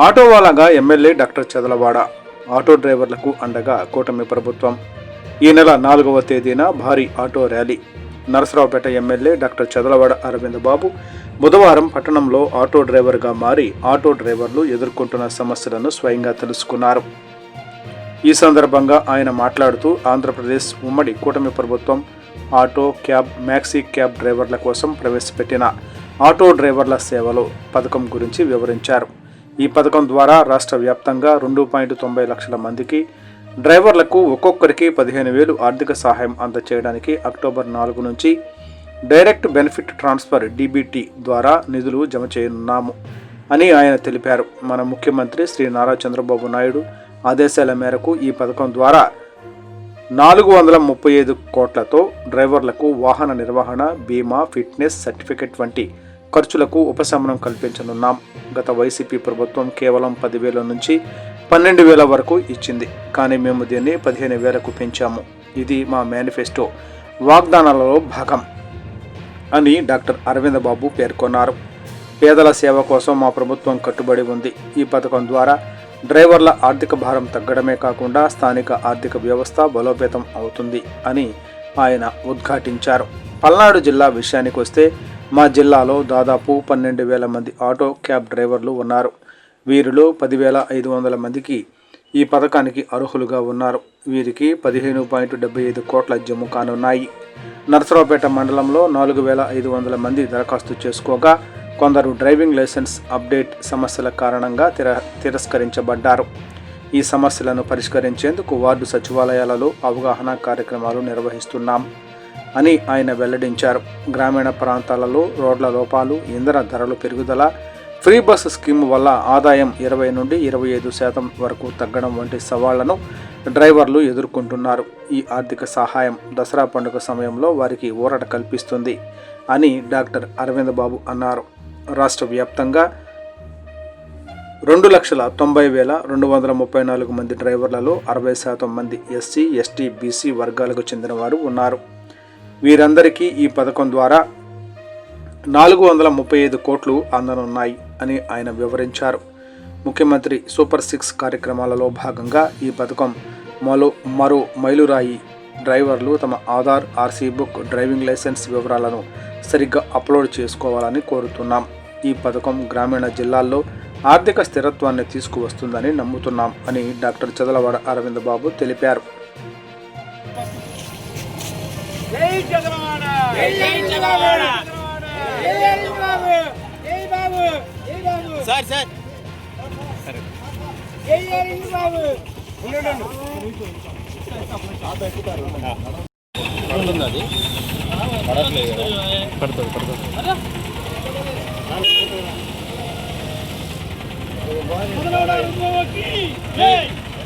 ఆటోవాలాగా MLA doctor Chadalavada auto డ్రైవర్లకు అండగా కూటమి ప్రభుత్వం. ఈ నెల 4వ తేదీన భారీ auto rally. Narasaraopet MLA doctor Chadalavada Aravind Babu బుధవారం పట్టణంలో ఆటో డ్రైవర్గా మారి ఆటో డ్రైవర్లు ఎదుర్కొంటున్న సమస్యలను స్వయంగా తెలుసుకున్నారు. ఈ సందర్భంగా ఆయన మాట్లాడుతూ ఆంధ్రప్రదేశ్ ఉమ్మడి కూటమి ప్రభుత్వం ఆటో, క్యాబ్, మ్యాక్సీ క్యాబ్ డ్రైవర్ల కోసం ప్రవేశపెట్టిన ఆటో డ్రైవర్ల సేవలు పథకం గురించి వివరించారు. ఈ పథకం ద్వారా రాష్ట్ర వ్యాప్తంగా 2.90 లక్షల మందికి డ్రైవర్లకు ఒక్కొక్కరికి 15,000 ఆర్థిక సహాయం అందజేయడానికి అక్టోబర్ 4 నుంచి డైరెక్ట్ బెనిఫిట్ ట్రాన్స్ఫర్ DBT ద్వారా నిధులు జమ చేయనున్నాము అని ఆయన తెలిపారు. మన ముఖ్యమంత్రి శ్రీ నారా చంద్రబాబు నాయుడు ఆదేశాల మేరకు ఈ పథకం ద్వారా 435 కోట్లతో డ్రైవర్లకు వాహన నిర్వహణ, బీమా, ఫిట్నెస్ సర్టిఫికెట్ వంటి ఖర్చులకు ఉపశమనం కల్పించనున్నాం. గత వైసీపీ ప్రభుత్వం కేవలం 10,000 నుంచి 12,000 వరకు ఇచ్చింది. కానీ మేము దీన్ని 15,000కు పెంచాము. ఇది మా మేనిఫెస్టో వాగ్దానాలలో భాగం అని డాక్టర్ అరవింద్ బాబు పేర్కొన్నారు. పేదల సేవ కోసం మా ప్రభుత్వం కట్టుబడి ఉంది. ఈ పథకం ద్వారా డ్రైవర్ల ఆర్థిక భారం తగ్గడమే కాకుండా స్థానిక ఆర్థిక వ్యవస్థ బలోపేతం అవుతుంది అని ఆయన ఉద్ఘాటించారు. పల్నాడు జిల్లా విషయానికి వస్తే మా జిల్లాలో దాదాపు 12,000 మంది ఆటో, క్యాబ్ డ్రైవర్లు ఉన్నారు. వీరిలో 10,500 మందికి ఈ పథకానికి అర్హులుగా ఉన్నారు. వీరికి 15.75 కోట్ల జమ కానున్నాయి. నరసరావుపేట మండలంలో 4,500 మంది దరఖాస్తు చేసుకోగా కొందరు డ్రైవింగ్ లైసెన్స్ అప్డేట్ సమస్యల కారణంగా తిరస్కరించబడ్డారు. ఈ సమస్యలను పరిష్కరించేందుకు వార్డు సచివాలయాలలో అవగాహన కార్యక్రమాలు నిర్వహిస్తున్నాం అని ఆయన వెల్లడించారు. గ్రామీణ ప్రాంతాలలో రోడ్ల లోపాలు, ఇంధన ధరలు పెరుగుదల, ఫ్రీ బస్ స్కీమ్ వల్ల ఆదాయం 20 నుండి 25% వరకు తగ్గడం వంటి సవాళ్లను డ్రైవర్లు ఎదుర్కొంటున్నారు. ఈ ఆర్థిక సహాయం దసరా పండుగ సమయంలో వారికి ఊరట కల్పిస్తుంది అని డాక్టర్ అరవింద్ బాబు అన్నారు. రాష్ట్ర వ్యాప్తంగా 2,90,234 మంది డ్రైవర్లలో 60% మంది SC, ST, BC వర్గాలకు చెందిన వారు ఉన్నారు. వీరందరికీ ఈ పథకం ద్వారా 435 కోట్లు అందనున్నాయి అని ఆయన వివరించారు. ముఖ్యమంత్రి సూపర్ 6 కార్యక్రమాలలో భాగంగా ఈ పథకం మరో మైలురాయి. డ్రైవర్లు తమ Aadhaar, RC book, driving licence వివరాలను సరిగ్గా అప్లోడ్ చేసుకోవాలని కోరుతున్నాం. ఈ పథకం గ్రామీణ జిల్లాల్లో ఆర్థిక స్థిరత్వాన్ని తీసుకువస్తుందని నమ్ముతున్నాం అని డాక్టర్ చదలవాడ అరవింద్ బాబు తెలిపారు. పడుతుంది